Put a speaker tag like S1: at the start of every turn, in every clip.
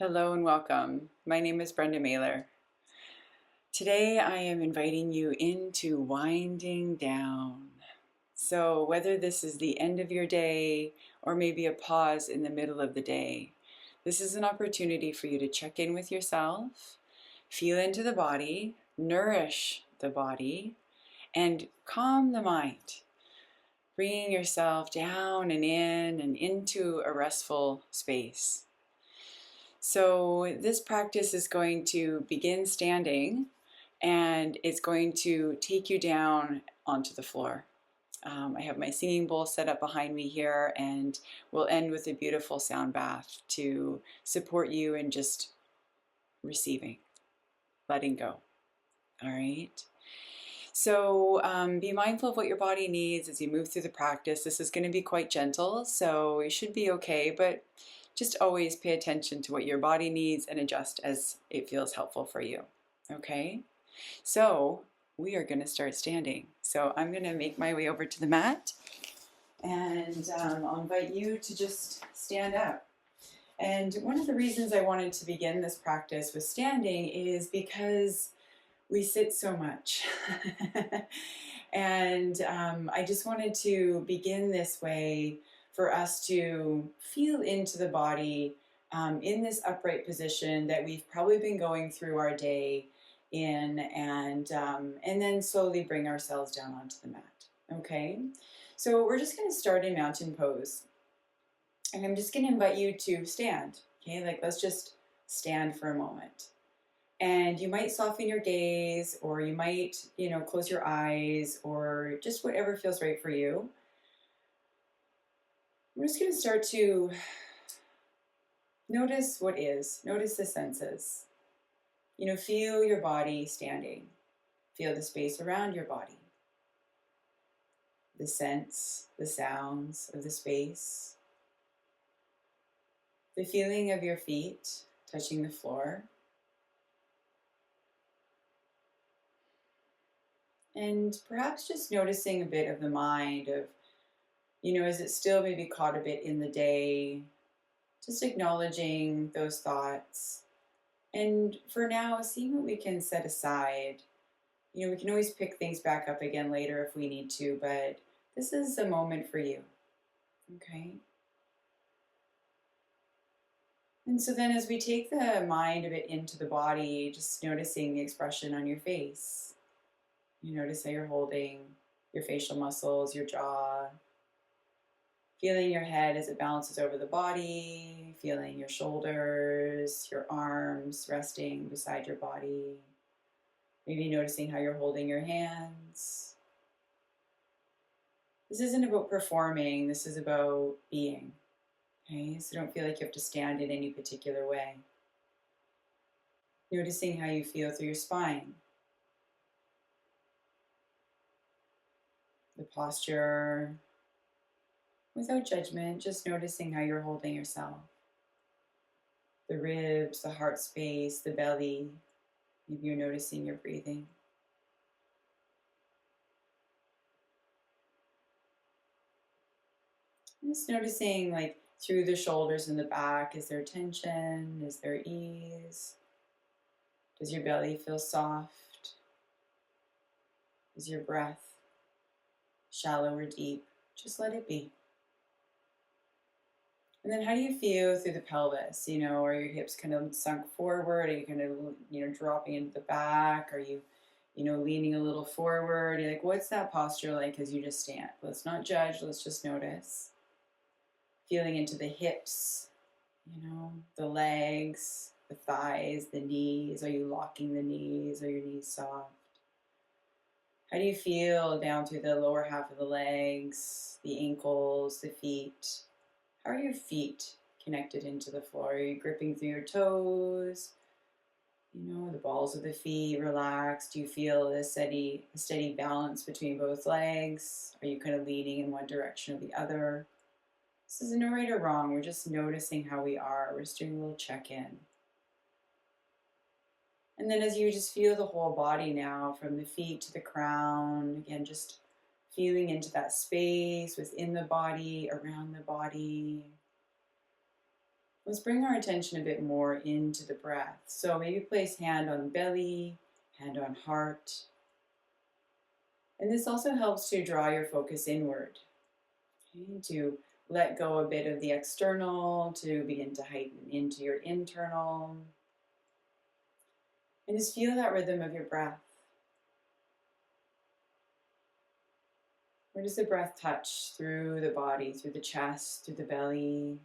S1: Hello and welcome. My name is Brenda Mailer. Today I am inviting you into winding down. So, whether this is the end of your day or maybe a pause in the middle of the day, this is an opportunity for you to check in with yourself, feel into the body, nourish the body, and calm the mind, bringing yourself down and in and into a restful space. So this practice is going to begin standing and it's going to take you down onto the floor. I have my singing bowl set up behind me here, and we'll end with a beautiful sound bath to support you in just receiving, letting go. All right. So be mindful of what your body needs as you move through the practice. This is going to be quite gentle, so you should be okay, but just always pay attention to what your body needs and adjust as it feels helpful for you. Okay? So we are going to start standing. So I'm going to make my way over to the mat, and I'll invite you to just stand up. And one of the reasons I wanted to begin this practice with standing is because we sit so much. And I just wanted to begin this way for us to feel into the body in this upright position that we've probably been going through our day in, and then slowly bring ourselves down onto the mat. Okay, so we're just going to start in mountain pose, and I'm just going to invite you to stand. Okay, like let's just stand for a moment. And you might soften your gaze, or you might, close your eyes, or just whatever feels right for you. We're just going to start to notice what is. Notice the senses. Feel your body standing. Feel the space around your body. The scents, the sounds of the space. The feeling of your feet touching the floor. And perhaps just noticing a bit of the mind of, is it still maybe caught a bit in the day? Just acknowledging those thoughts. And for now, seeing what we can set aside. We can always pick things back up again later if we need to, but this is a moment for you. Okay? And so then as we take the mind a bit into the body, just noticing the expression on your face. You notice how you're holding your facial muscles, your jaw, feeling your head as it balances over the body, feeling your shoulders, your arms resting beside your body, maybe noticing how you're holding your hands. This isn't about performing, this is about being. Okay, so don't feel like you have to stand in any particular way. Noticing how you feel through your spine. The posture, without judgment, just noticing how you're holding yourself. The ribs, the heart space, the belly. Maybe you're noticing your breathing. Just noticing, like, through the shoulders and the back, is there tension? Is there ease? Does your belly feel soft? Is your breath shallow or deep? Just let it be. And then how do you feel through the pelvis? Are your hips kind of sunk forward? Are you kind of, dropping into the back? Are you, leaning a little forward? You're like, what's that posture like as you just stand? Let's not judge, let's just notice. Feeling into the hips, the legs, the thighs, the knees. Are you locking the knees? Are your knees soft? How do you feel down through the lower half of the legs, the ankles, the feet? How are your feet connected into the floor? Are you gripping through your toes? The balls of the feet relaxed. Do you feel a steady balance between both legs? Are you kind of leaning in one direction or the other? This isn't right or wrong. We're just noticing how we are. We're just doing a little check-in. And then as you just feel the whole body now, from the feet to the crown, again, just feeling into that space within the body, around the body. Let's bring our attention a bit more into the breath. So maybe place hand on belly, hand on heart. And this also helps to draw your focus inward, okay? To let go a bit of the external, to begin to heighten into your internal. And just feel that rhythm of your breath. Where does the breath touch through the body, through the chest, through the belly?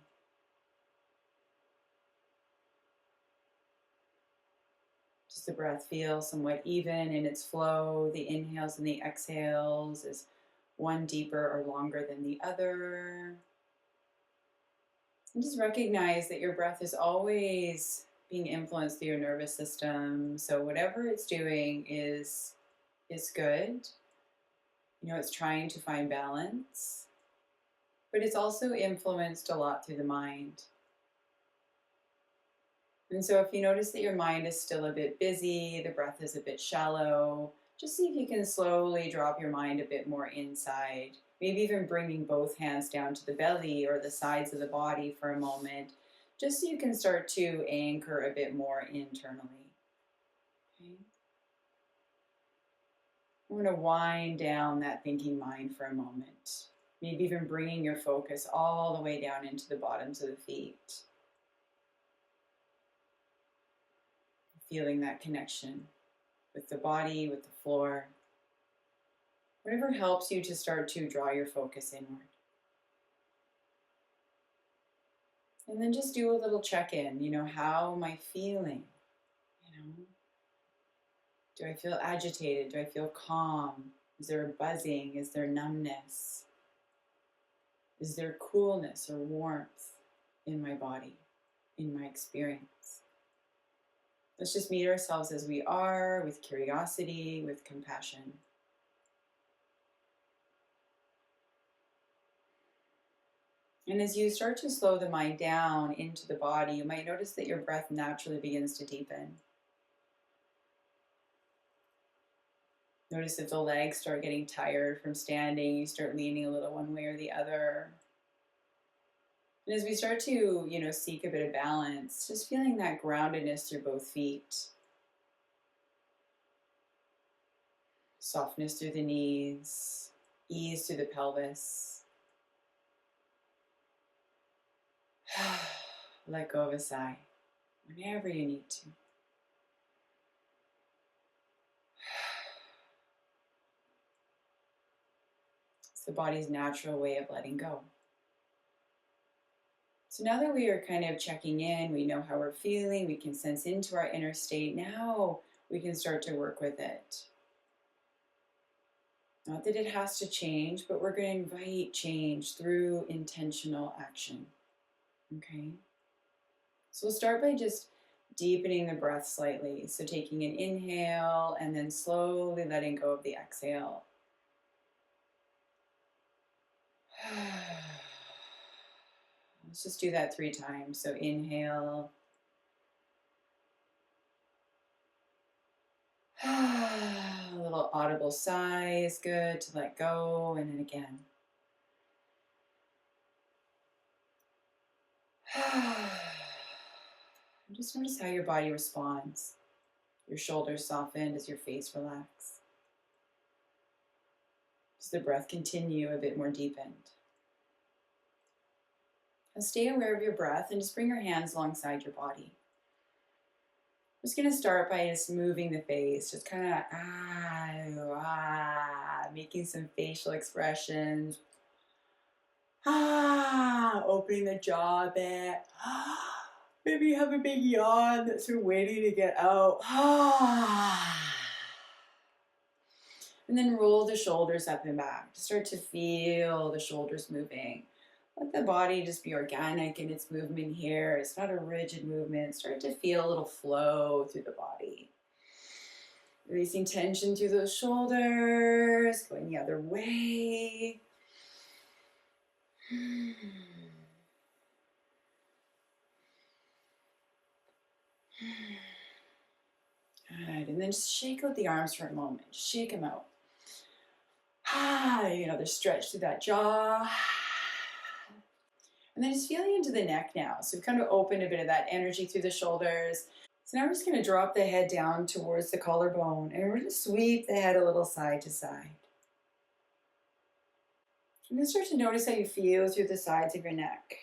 S1: Does the breath feel somewhat even in its flow? The inhales and the exhales, is one deeper or longer than the other? And just recognize that your breath is always being influenced through your nervous system. So whatever it's doing is good. You know, it's trying to find balance, but it's also influenced a lot through the mind. And so if you notice that your mind is still a bit busy, the breath is a bit shallow, just see if you can slowly drop your mind a bit more inside. Maybe even bringing both hands down to the belly or the sides of the body for a moment, just so you can start to anchor a bit more internally. Okay. I'm going to wind down that thinking mind for a moment. Maybe even bringing your focus all the way down into the bottoms of the feet. Feeling that connection with the body, with the floor. Whatever helps you to start to draw your focus inward. And then just do a little check-in. You know, how am I feeling? You know, do I feel agitated? Do I feel calm? Is there a buzzing? Is there numbness? Is there coolness or warmth in my body, in my experience? Let's just meet ourselves as we are, with curiosity, with compassion. And as you start to slow the mind down into the body, you might notice that your breath naturally begins to deepen. Notice if the legs start getting tired from standing, you start leaning a little one way or the other. And as we start to, you know, seek a bit of balance, just feeling that groundedness through both feet. Softness through the knees, ease through the pelvis. Let go of a sigh whenever you need to. It's the body's natural way of letting go. So now that we are kind of checking in, we know how we're feeling, we can sense into our inner state, now we can start to work with it. Not that it has to change, but we're going to invite change through intentional action. Okay? So we'll start by just deepening the breath slightly. So taking an inhale and then slowly letting go of the exhale. Let's just do that 3 times. So inhale. A little audible sigh is good to let go, and then again. Just notice how your body responds. Your shoulders soften as your face relaxes. Does the breath continue a bit more deepened? Now stay aware of your breath and just bring your hands alongside your body. I'm just going to start by just moving the face, just kind of making some facial expressions. Opening the jaw a bit. Maybe you have a big yawn that's you're waiting to get out. And then roll the shoulders up and back. Start to feel the shoulders moving. Let the body just be organic in its movement here. It's not a rigid movement. Start to feel a little flow through the body. Releasing tension through those shoulders, going the other way. Good, and then just shake out the arms for a moment. Just shake them out. Another stretch through that jaw. And then just feeling into the neck now. So we've kind of opened a bit of that energy through the shoulders. So now we're just going to drop the head down towards the collarbone, and we're going to sweep the head a little side to side. And then start to notice how you feel through the sides of your neck.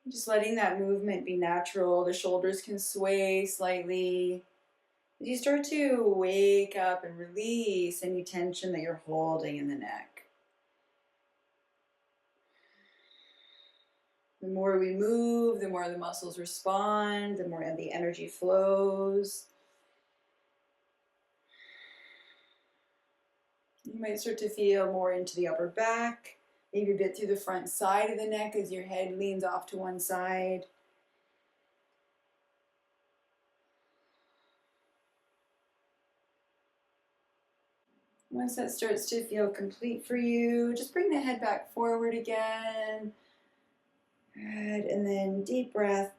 S1: Just letting that movement be natural. The shoulders can sway slightly. As you start to wake up and release any tension that you're holding in the neck. The more we move, the more the muscles respond, the more the energy flows. You might start to feel more into the upper back, maybe a bit through the front side of the neck as your head leans off to one side. Once that starts to feel complete for you, just bring the head back forward again. Good, and then deep breath.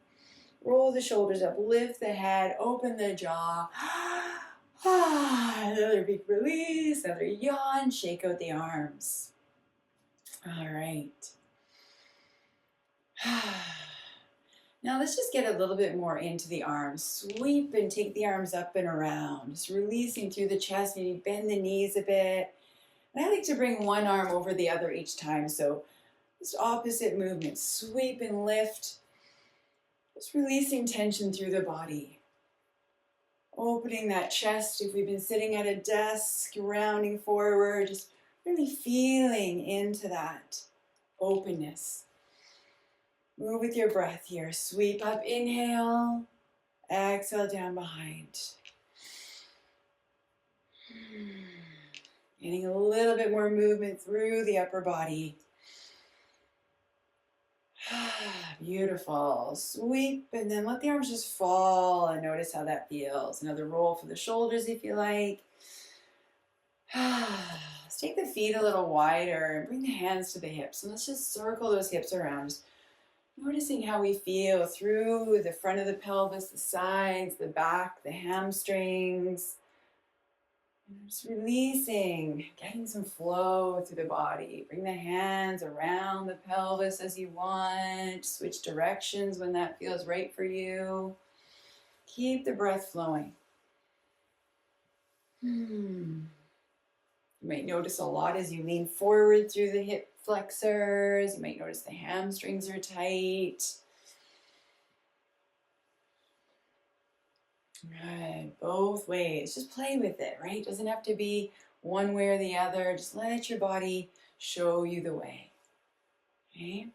S1: Roll the shoulders up, lift the head, open the jaw. Another big release, another yawn, shake out the arms. All right. Now let's just get a little bit more into the arms. Sweep and take the arms up and around. Just releasing through the chest, maybe bend the knees a bit. And I like to bring one arm over the other each time. So just opposite movement. Sweep and lift. Just releasing tension through the body. Opening that chest. If we've been sitting at a desk, rounding forward, just really feeling into that openness. Move with your breath here. Sweep up, inhale. Exhale down behind. Getting a little bit more movement through the upper body. Beautiful. Sweep and then let the arms just fall and notice how that feels. Another roll for the shoulders if you like. Let's take the feet a little wider and bring the hands to the hips. And let's just circle those hips around. Just noticing how we feel through the front of the pelvis, the sides, the back, the hamstrings. And just releasing, getting some flow through the body. Bring the hands around the pelvis as you want. Switch directions when that feels right for you. Keep the breath flowing. You might notice a lot as you lean forward through the hip flexors. You might notice the hamstrings are tight. Right, both ways. Just play with it, right? Doesn't have to be one way or the other. Just let your body show you the way. Okay?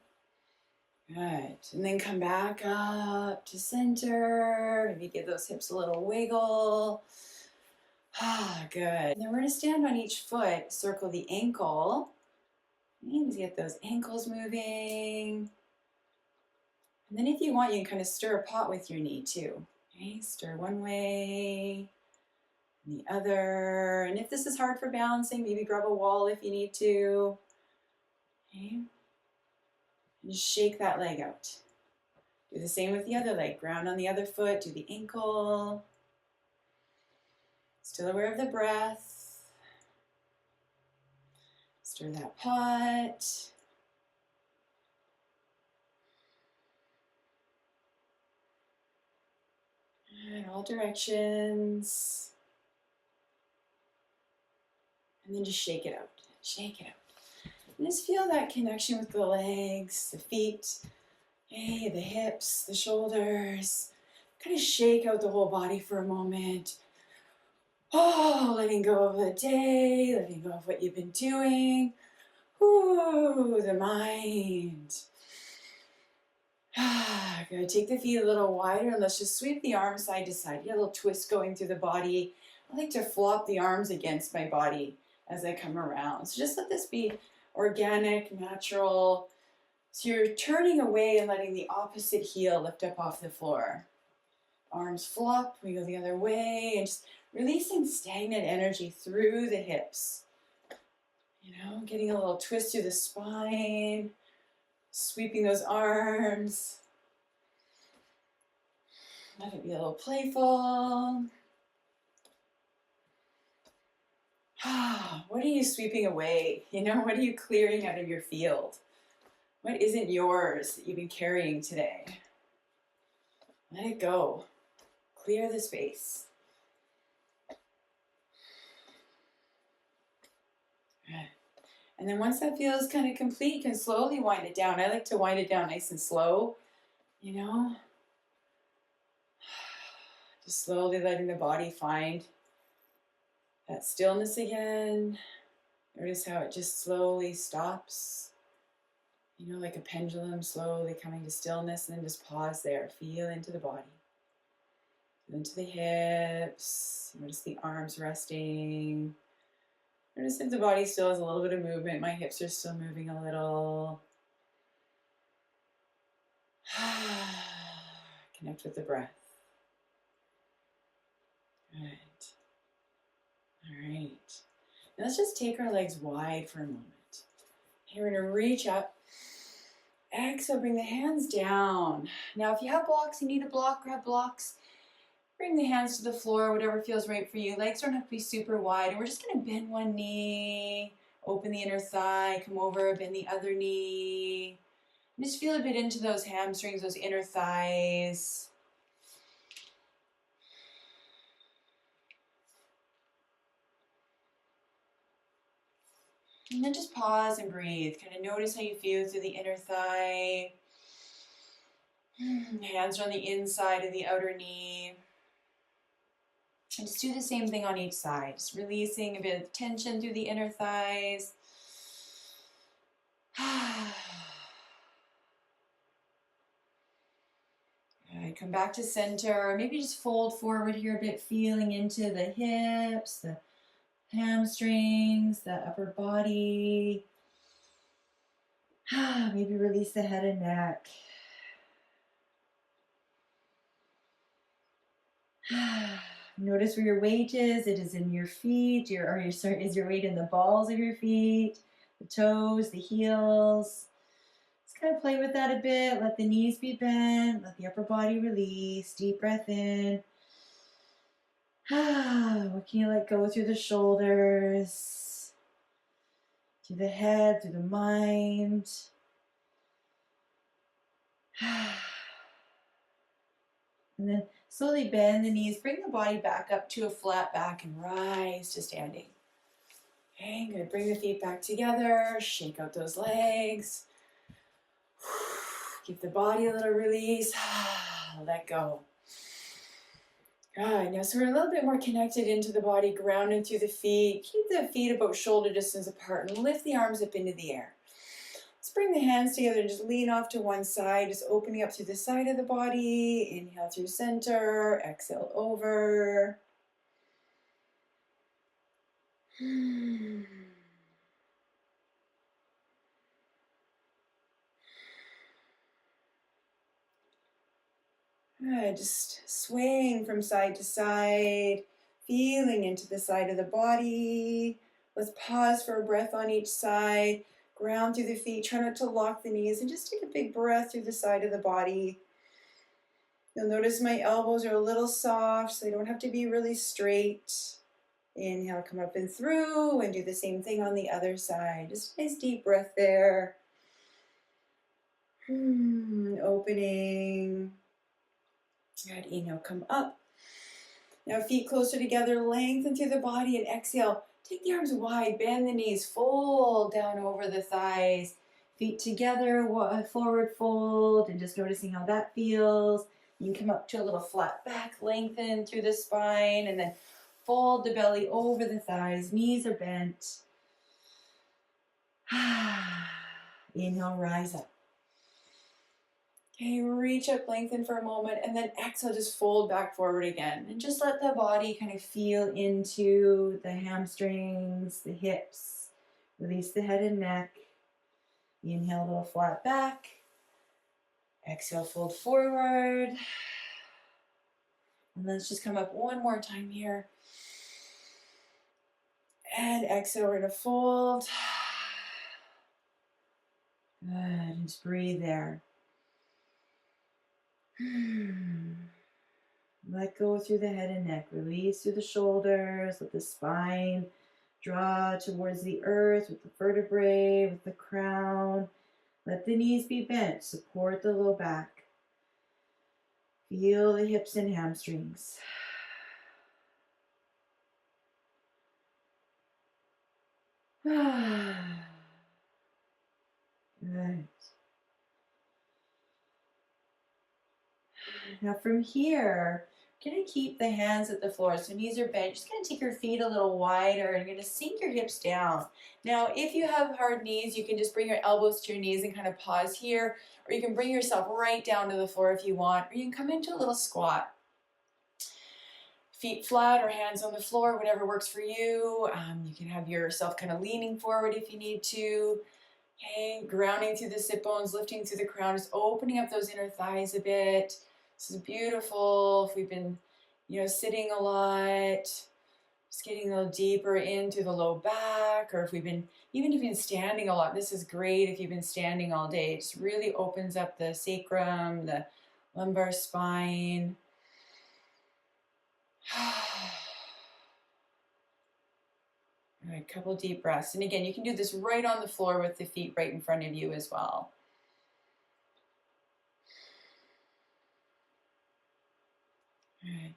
S1: Good. And then come back up to center. Maybe give those hips a little wiggle. Good. And then we're going to stand on each foot, circle the ankle. And get those ankles moving. And then if you want, you can kind of stir a pot with your knee too. Okay, stir one way, and the other. And if this is hard for balancing, maybe grab a wall if you need to. Okay. And just shake that leg out. Do the same with the other leg. Ground on the other foot, do the ankle. Still aware of the breath. Stir that pot. In all directions. And then just shake it out. Shake it out. And just feel that connection with the legs, the feet, hey, the hips, the shoulders. Kind of shake out the whole body for a moment. Oh, letting go of the day, letting go of what you've been doing. Ooh, the mind. Good. Take the feet a little wider and let's just sweep the arms side to side. Get a little twist going through the body. I like to flop the arms against my body as I come around. So just let this be organic, natural. So you're turning away and letting the opposite heel lift up off the floor. Arms flop, we go the other way, and just releasing stagnant energy through the hips. You know, getting a little twist through the spine. Sweeping those arms. Let it be a little playful. What are you sweeping away? You know, what are you clearing out of your field? What isn't yours that you've been carrying today? Let it go. Clear the space. And then once that feels kind of complete, you can slowly wind it down. I like to wind it down nice and slow, you know? Just slowly letting the body find that stillness again. Notice how it just slowly stops. You know, like a pendulum slowly coming to stillness, and then just pause there. Feel into the body. Feel into the hips. Notice the arms resting. Notice if the body still has a little bit of movement. My hips are still moving a little. Connect with the breath. Good. All right. Now let's just take our legs wide for a moment. Okay, we're going to reach up. Exhale, bring the hands down. Now, if you have blocks, you need a block, grab blocks. Bring the hands to the floor, whatever feels right for you. Legs don't have to be super wide. And we're just going to bend one knee, open the inner thigh, come over, bend the other knee. And just feel a bit into those hamstrings, those inner thighs. And then just pause and breathe. Kind of notice how you feel through the inner thigh. Hands are on the inside of the outer knee. And just do the same thing on each side. Just releasing a bit of tension through the inner thighs. Good. Come back to center. Maybe just fold forward here a bit, feeling into the hips, the hamstrings, the upper body. Maybe release the head and neck. Notice where your weight is. It is in your feet. Is your weight in the balls of your feet, the toes, the heels? Just kind of play with that a bit. Let the knees be bent. Let the upper body release. Deep breath in. What can you let go through the shoulders, through the head, through the mind? And then slowly bend the knees, bring the body back up to a flat back and rise to standing. Okay, good. Bring the feet back together, shake out those legs. Give the body a little release. Let go. Good. Now, so we're a little bit more connected into the body, grounded through the feet. Keep the feet about shoulder distance apart and lift the arms up into the air. Let's bring the hands together and just lean off to one side, just opening up through the side of the body. Inhale through center, exhale over. Good, just swaying from side to side, feeling into the side of the body. Let's pause for a breath on each side. Ground through the feet, try not to lock the knees, and just take a big breath through the side of the body. You'll notice my elbows are a little soft, so they don't have to be really straight. Inhale, come up and through, and do the same thing on the other side. Just a nice deep breath there. Opening. Good, inhale, come up. Now feet closer together, lengthen through the body, and exhale. Take the arms wide, bend the knees, fold down over the thighs. Feet together, forward fold, and just noticing how that feels. You can come up to a little flat back, lengthen through the spine, and then fold the belly over the thighs. Knees are bent. Inhale, rise up. Okay, reach up, lengthen for a moment, and then exhale, just fold back forward again. And just let the body kind of feel into the hamstrings, the hips. Release the head and neck. Inhale, a little flat back. Exhale, fold forward. And let's just come up one more time here. And exhale, we're going to fold. Good, and just breathe there. Let go through the head and neck. Release through the shoulders. Let the spine draw towards the earth with the vertebrae, with the crown.
S2: Let the knees be bent. Support the low back. Feel the hips and hamstrings. Good. Now from here, you're going to keep the hands at the floor. So knees are bent. Just going to take your feet a little wider and you're going to sink your hips down. Now, if you have hard knees, you can just bring your elbows to your knees and kind of pause here. Or you can bring yourself right down to the floor if you want. Or you can come into a little squat. Feet flat or hands on the floor, whatever works for you. You can have yourself kind of leaning forward if you need to. Okay, grounding through the sit bones, lifting through the crown, just opening up those inner thighs a bit. This is beautiful. If we've been, sitting a lot, just getting a little deeper into the low back, or if we've been, even if you've been standing a lot, this is great if you've been standing all day. It just really opens up the sacrum, the lumbar spine. All right, couple deep breaths. And again, you can do this right on the floor with the feet right in front of you as well. All right.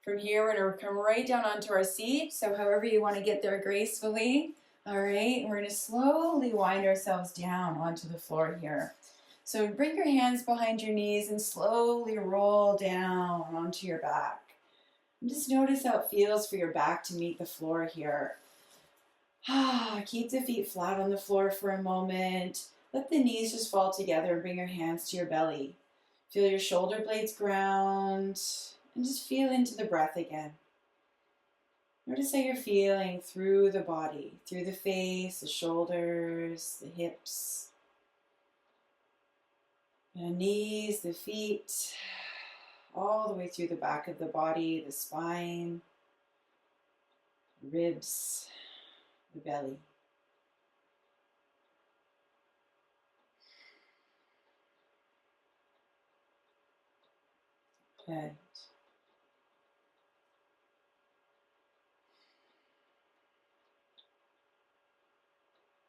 S2: From here, we're going to come right down onto our seat. So however you want to get there gracefully. All right, we're going to slowly wind ourselves down onto the floor here. So bring your hands behind your knees and slowly roll down onto your back. And just notice how it feels for your back to meet the floor here. Keep the feet flat on the floor for a moment. Let the knees just fall together and bring your hands to your belly. Feel your shoulder blades ground and just feel into the breath again. Notice how you're feeling through the body, through the face, the shoulders, the hips, the knees, the feet, all the way through the back of the body, the spine, the ribs, the belly. Good.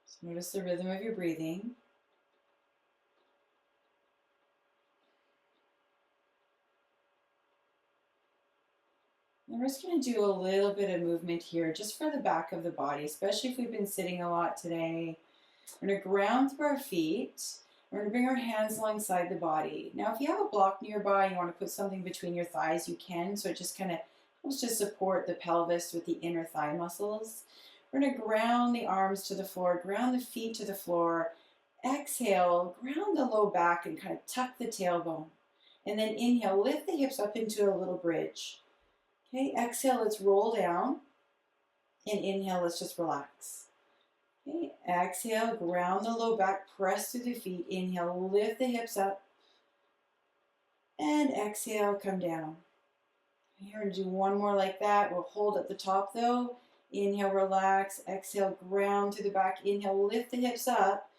S2: So notice the rhythm of your breathing. And we're just going to do a little bit of movement here just for the back of the body, especially if we've been sitting a lot today. We're going to ground through our feet. We're going to bring our hands alongside the body. Now, if you have a block nearby, you want to put something between your thighs, you can. So it just kind of helps to support the pelvis with the inner thigh muscles. We're going to ground the arms to the floor, ground the feet to the floor. Exhale, ground the low back and kind of tuck the tailbone. And then inhale, lift the hips up into a little bridge. Okay, exhale, let's roll down. And inhale, let's just relax. Okay, exhale, ground the low back, press through the feet. Inhale, lift the hips up. And exhale, come down. Here, and do one more like that. We'll hold at the top though. Inhale, relax. Exhale, ground through the back. Inhale, lift the hips up.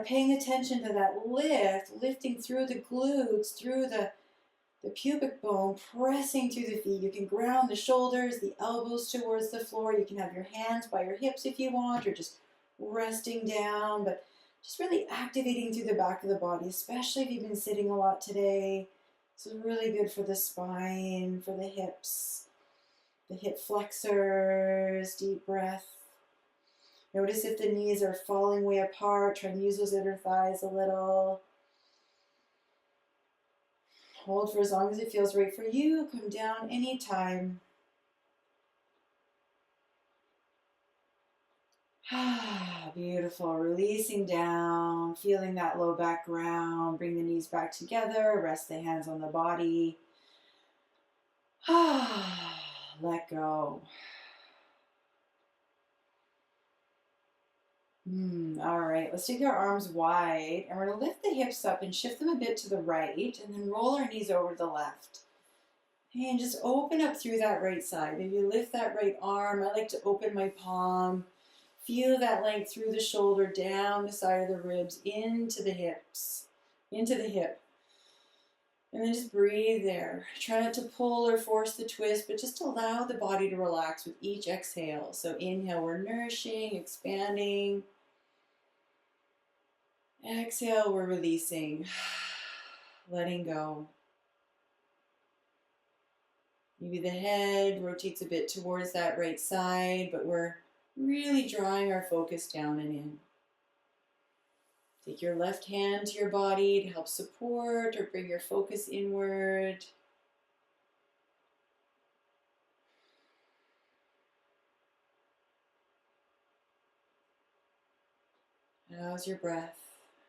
S2: Paying attention to that lift, lifting through the glutes, through the pubic bone, pressing through the feet. You can ground the shoulders, the elbows towards the floor. You can have your hands by your hips if you want, or just resting down, but just really activating through the back of the body, especially if you've been sitting a lot today. This is really good for the spine, for the hips, the hip flexors. Deep breath. Notice if the knees are falling way apart. Try and use those inner thighs a little. Hold for as long as it feels right for you. Come down anytime. Beautiful. Releasing down, feeling that low back ground. Bring the knees back together. Rest the hands on the body. Let go. All right, let's take our arms wide and we're going to lift the hips up and shift them a bit to the right and then roll our knees over to the left. And just open up through that right side. Maybe lift that right arm. I like to open my palm. Feel that length through the shoulder, down the side of the ribs, into the hips, into the hip. And then just breathe there. Try not to pull or force the twist, but just allow the body to relax with each exhale. So inhale, we're nourishing, expanding. Exhale, we're releasing, letting go. Maybe the head rotates a bit towards that right side, but we're really drawing our focus down and in. Take your left hand to your body to help support or bring your focus inward. How's your breath?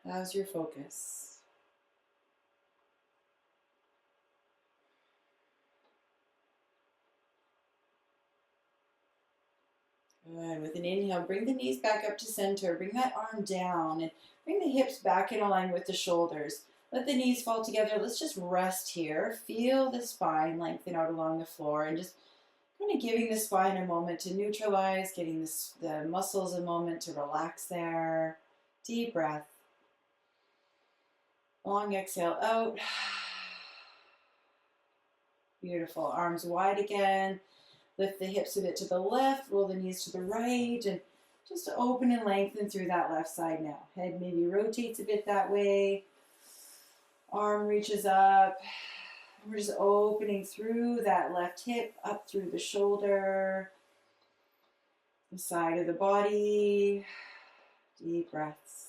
S2: How's your focus? Good. With an inhale, bring the knees back up to center. Bring that arm down and bring the hips back in line with the shoulders. Let the knees fall together. Let's just rest here. Feel the spine lengthen out along the floor and just kind of giving the spine a moment to neutralize, getting the muscles a moment to relax there. Deep breath. Long exhale out. Beautiful. Arms wide again. Lift the hips a bit to the left, roll the knees to the right, and just open and lengthen through that left side now. Head maybe rotates a bit that way. Arm reaches up. We're just opening through that left hip, up through the shoulder, the side of the body. Deep breaths.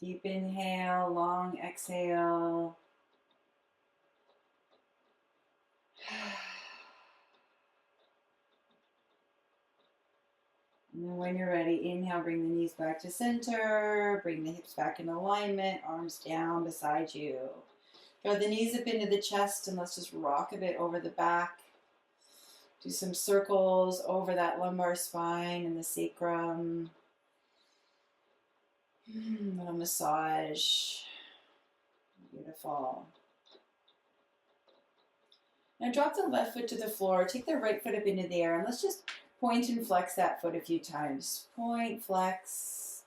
S2: Deep inhale, long exhale. And then when you're ready, inhale, bring the knees back to center, bring the hips back in alignment, arms down beside you. Draw the knees up into the chest and let's just rock a bit over the back. Do some circles over that lumbar spine and the sacrum. Little massage. Beautiful. Now drop the left foot to the floor. Take the right foot up into the air and let's just point and flex that foot a few times. Point, flex,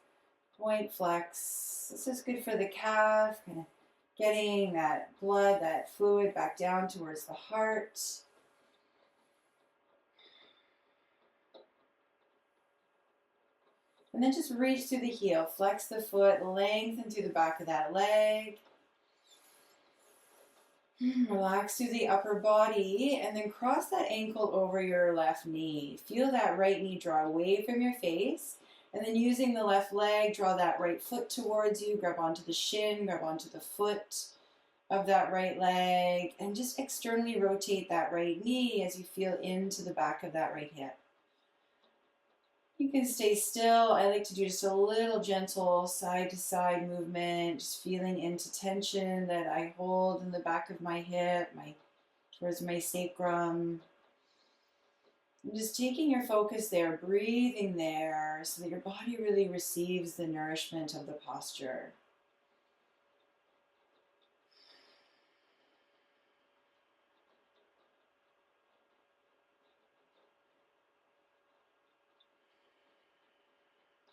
S2: point, flex. This is good for the calf, kind of getting that blood, that fluid back down towards the heart. And then just reach through the heel, flex the foot, lengthen through the back of that leg. Relax through the upper body and then cross that ankle over your left knee. Feel that right knee draw away from your face. And then using the left leg, draw that right foot towards you. Grab onto the shin, grab onto the foot of that right leg. And just externally rotate that right knee as you feel into the back of that right hip. You can stay still. I like to do just a little gentle side to side movement, just feeling into tension that I hold in the back of my hip, towards my sacrum. And just taking your focus there, breathing there so that your body really receives the nourishment of the posture.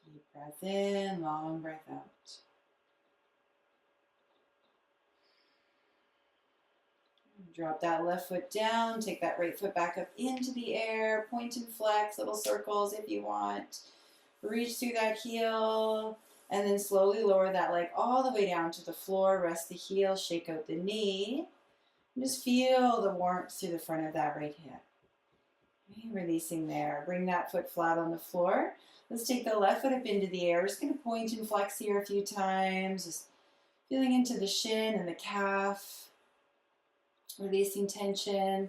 S2: Deep breath in, long breath out. Drop that left foot down, take that right foot back up into the air, point and flex, little circles if you want. Reach through that heel, and then slowly lower that leg all the way down to the floor. Rest the heel, shake out the knee. And just feel the warmth through the front of that right hip. Okay, releasing there. Bring that foot flat on the floor. Let's take the left foot up into the air. We're just going to point and flex here a few times. Just feeling into the shin and the calf. Releasing tension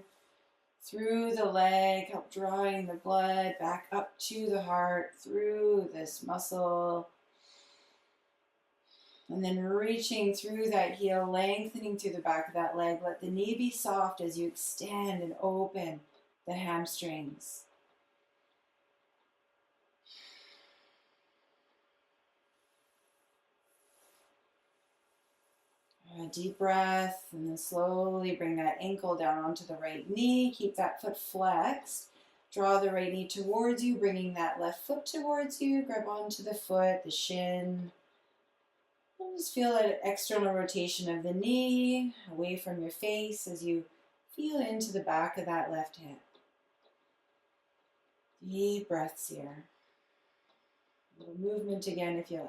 S2: through the leg, help drawing the blood back up to the heart through this muscle. And then reaching through that heel, lengthening through the back of that leg. Let the knee be soft as you extend and open the hamstrings. A deep breath, and then slowly bring that ankle down onto the right knee. Keep that foot flexed. Draw the right knee towards you, bringing that left foot towards you. Grab onto the foot, the shin. And just feel that external rotation of the knee away from your face as you feel into the back of that left hip. Deep breaths here. A little movement again if you like.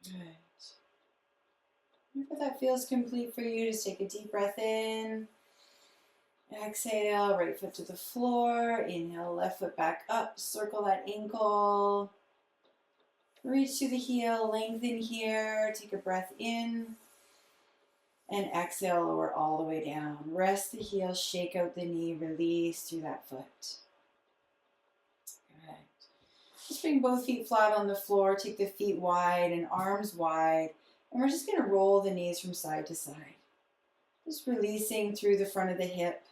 S2: Good. If that feels complete for you, just take a deep breath in. Exhale, right foot to the floor. Inhale, left foot back up. Circle that ankle. Reach to the heel, lengthen here. Take a breath in. And exhale, lower all the way down. Rest the heel, shake out the knee, release through that foot. Good. Just bring both feet flat on the floor. Take the feet wide and arms wide. And we're just going to roll the knees from side to side. Just releasing through the front of the hip.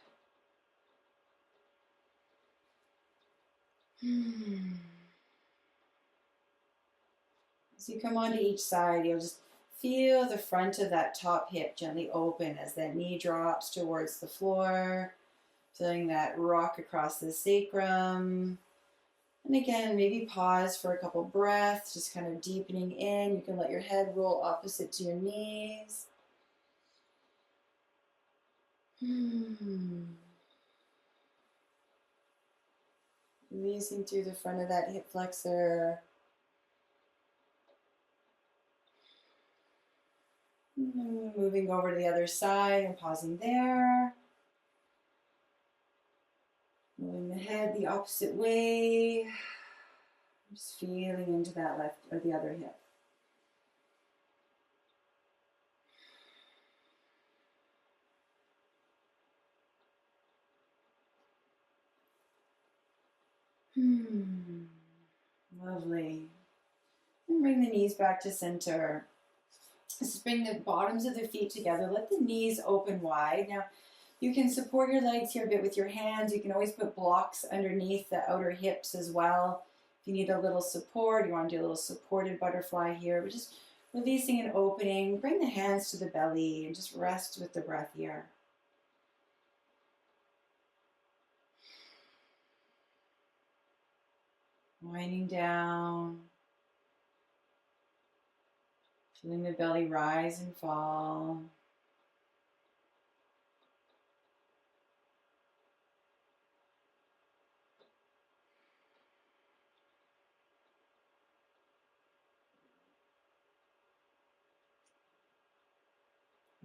S2: As you come onto each side, you'll just feel the front of that top hip gently open as that knee drops towards the floor. Feeling that rock across the sacrum. And again, maybe pause for a couple breaths, just kind of deepening in. You can let your head roll opposite to your knees. Releasing through the front of that hip flexor. Moving over to the other side and pausing there. Moving the head the opposite way. Just feeling into that left or the other hip. Lovely. And bring the knees back to center. Just bring the bottoms of the feet together. Let the knees open wide. Now, you can support your legs here a bit with your hands. You can always put blocks underneath the outer hips as well. If you need a little support, you want to do a little supported butterfly here. But just releasing and opening. Bring the hands to the belly and just rest with the breath here. Winding down. Feeling the belly rise and fall.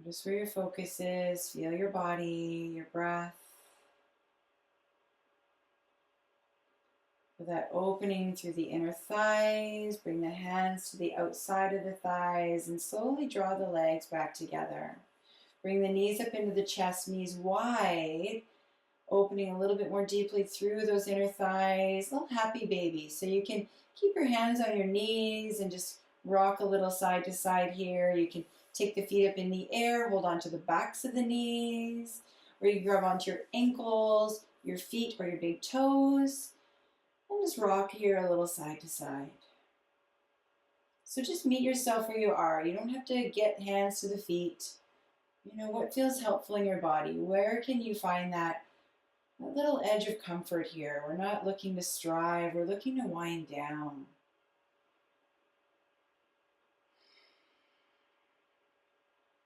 S2: Just where your focus is, feel your body, your breath. Feel that opening through the inner thighs. Bring the hands to the outside of the thighs and slowly draw the legs back together. Bring the knees up into the chest, knees wide, opening a little bit more deeply through those inner thighs. Little happy baby. So you can keep your hands on your knees and just rock a little side to side here. You can take the feet up in the air, hold on to the backs of the knees, or you can grab onto your ankles, your feet, or your big toes, and just rock here a little side to side. So just meet yourself where you are. You don't have to get hands to the feet. You know, what feels helpful in your body? Where can you find that little edge of comfort here? We're not looking to strive, we're looking to wind down.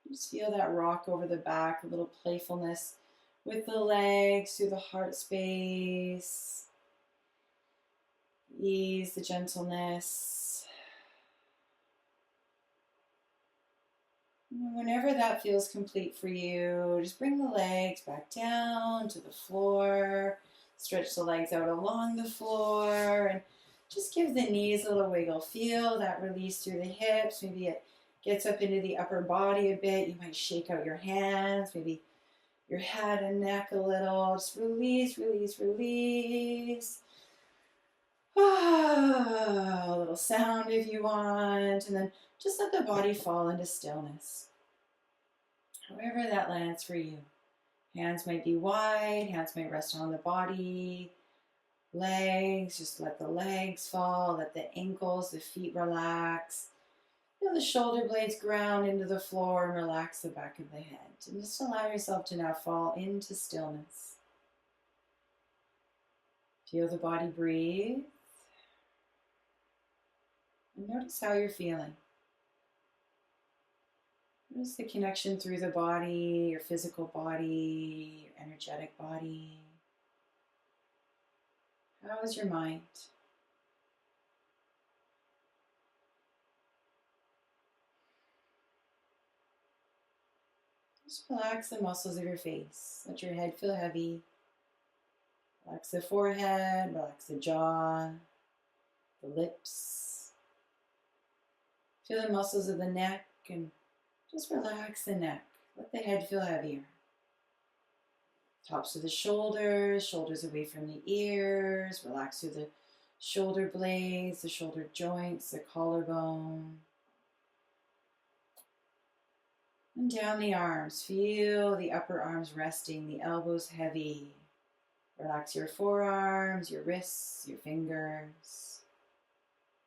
S2: Just feel that rock over the back, a little playfulness with the legs through the heart space. Ease, the gentleness. And whenever that feels complete for you, just bring the legs back down to the floor. Stretch the legs out along the floor and just give the knees a little wiggle. Feel that release through the hips. Maybe it gets up into the upper body a bit. You might shake out your hands, maybe your head and neck a little. Just release, release, release. A little sound if you want. And then just let the body fall into stillness. However that lands for you. Hands might be wide, hands might rest on the body. Legs, just let the legs fall, let the ankles, the feet relax. Feel the shoulder blades ground into the floor and relax the back of the head. And just allow yourself to now fall into stillness. Feel the body breathe. And notice how you're feeling. Notice the connection through the body, your physical body, your energetic body. How is your mind? Just relax the muscles of your face. Let your head feel heavy. Relax the forehead, relax the jaw, the lips. Feel the muscles of the neck and just relax the neck. Let the head feel heavier. Tops of the shoulders, shoulders away from the ears. Relax through the shoulder blades, the shoulder joints, the collarbone. And down the arms. Feel the upper arms resting, the elbows heavy. Relax your forearms, your wrists, your fingers.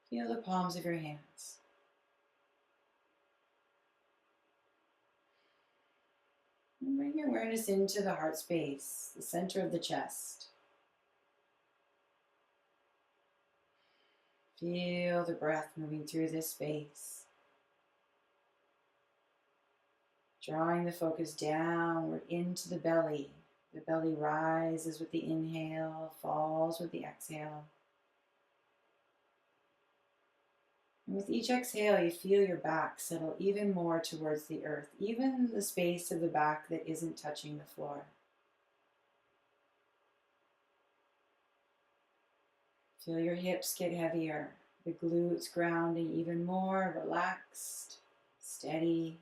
S2: Feel the palms of your hands. And bring your awareness into the heart space, the center of the chest. Feel the breath moving through this space. Drawing the focus downward into the belly. The belly rises with the inhale, falls with the exhale. And with each exhale, you feel your back settle even more towards the earth, even the space of the back that isn't touching the floor. Feel your hips get heavier, the glutes grounding even more, relaxed, steady.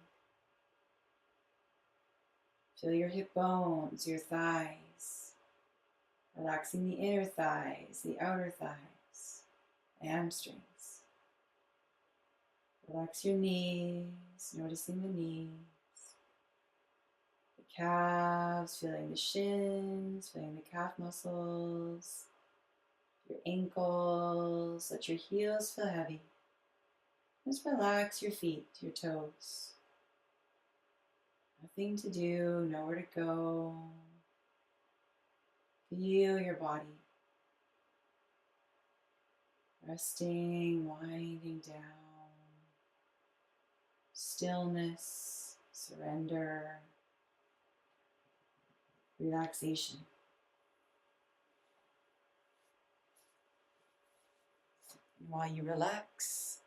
S2: Feel your hip bones, your thighs, relaxing the inner thighs, the outer thighs, hamstrings. Relax your knees, noticing the knees, the calves, feeling the shins, feeling the calf muscles, your ankles. Let your heels feel heavy. Just relax your feet, your toes. Nothing to do, nowhere to go. Feel your body. Resting, winding down. Stillness, surrender, relaxation. And while you relax,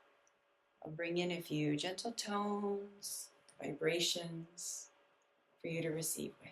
S2: I'll bring in a few gentle tones, vibrations for you to receive with.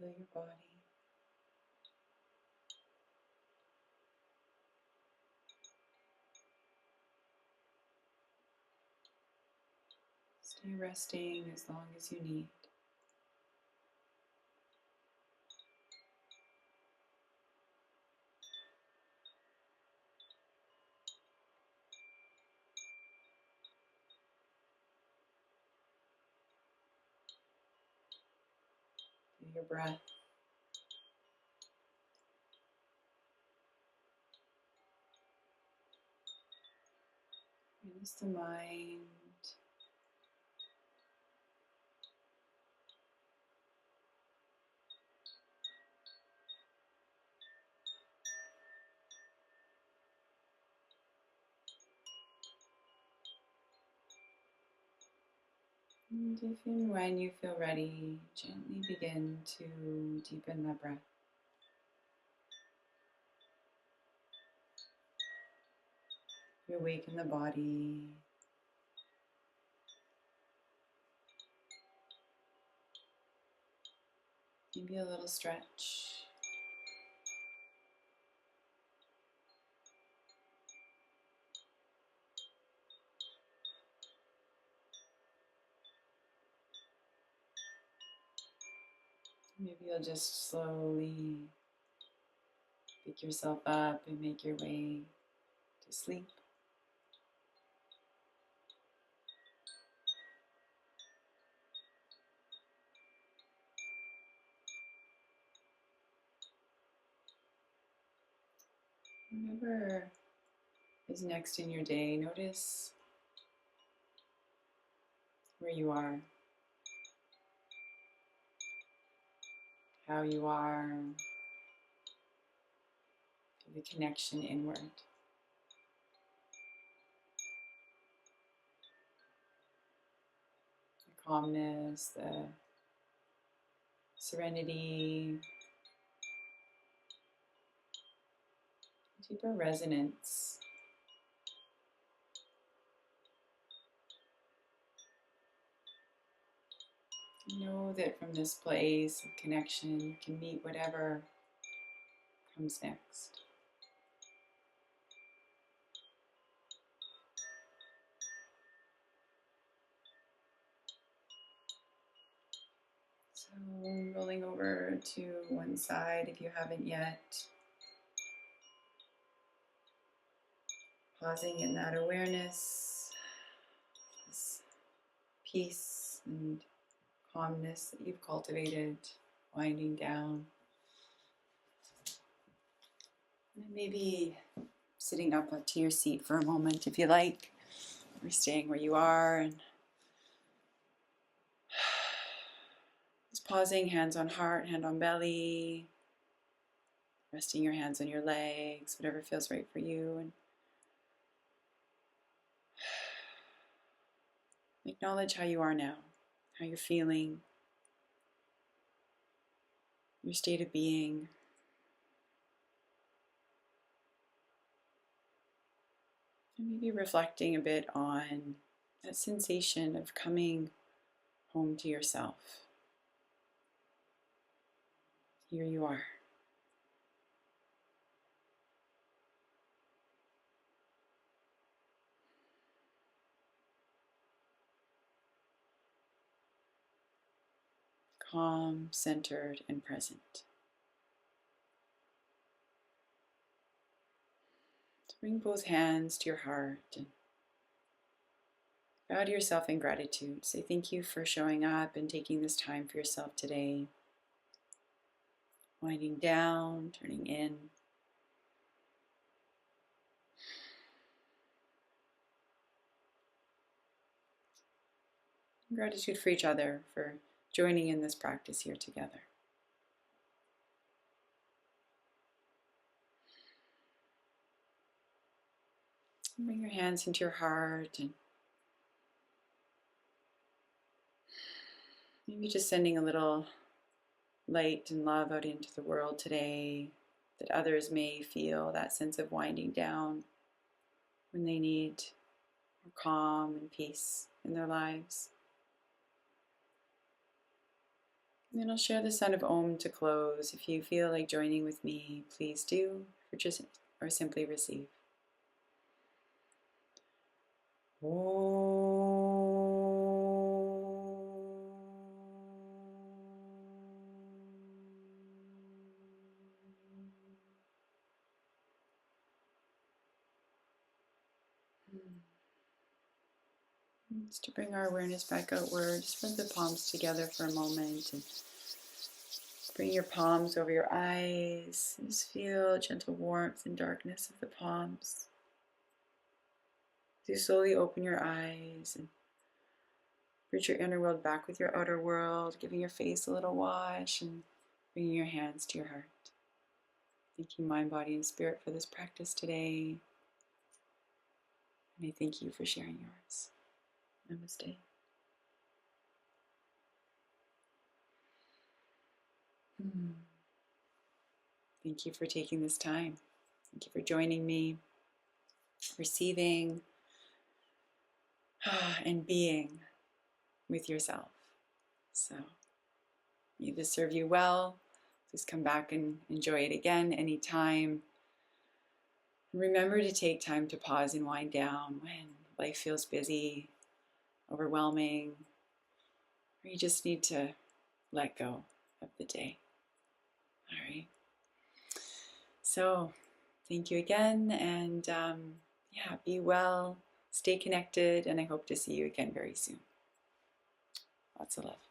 S1: Feel your body. Stay resting as long as you need. Feel your breath. Notice the mind. And if and when you feel ready, gently begin to deepen the breath. You awaken the body. Maybe a little stretch. Maybe you'll just slowly pick yourself up and make your way to sleep. Whatever is next in your day, notice where you are, how you are, feel the connection inward, the calmness, the serenity, deeper resonance. Know that from this place of connection, you can meet whatever comes next. So rolling over to one side if you haven't yet. Pausing in that awareness, this peace and calmness that you've cultivated, winding down. And maybe sitting up to your seat for a moment if you like, or staying where you are, and just pausing, hands on heart, hand on belly, resting your hands on your legs, whatever feels right for you, and acknowledge how you are now, how you're feeling, your state of being. And maybe reflecting a bit on that sensation of coming home to yourself. Here you are. Calm, centered, and present. So bring both hands to your heart and bow to yourself in gratitude. Say thank you for showing up and taking this time for yourself today. Winding down, turning in. Gratitude for each other for joining in this practice here together. Bring your hands into your heart and maybe just sending a little light and love out into the world today, that others may feel that sense of winding down when they need more calm and peace in their lives. And I'll share the sound of Om to close. If you feel like joining with me, please do, or simply receive. Om. Just to bring our awareness back outward, just rub the palms together for a moment and bring your palms over your eyes. And just feel gentle warmth and darkness of the palms. As you slowly open your eyes and bridge your inner world back with your outer world, giving your face a little wash and bringing your hands to your heart. Thank you, mind, body, and spirit, for this practice today. And I thank you for sharing yours. Namaste. Thank you for taking this time. Thank you for joining me, receiving, and being with yourself. So, may this serve you well. Please come back and enjoy it again anytime. Remember to take time to pause and wind down when life feels busy, overwhelming, or you just need to let go of the day. All right. So, thank you again, and be well, stay connected, and I hope to see you again very soon. Lots of love.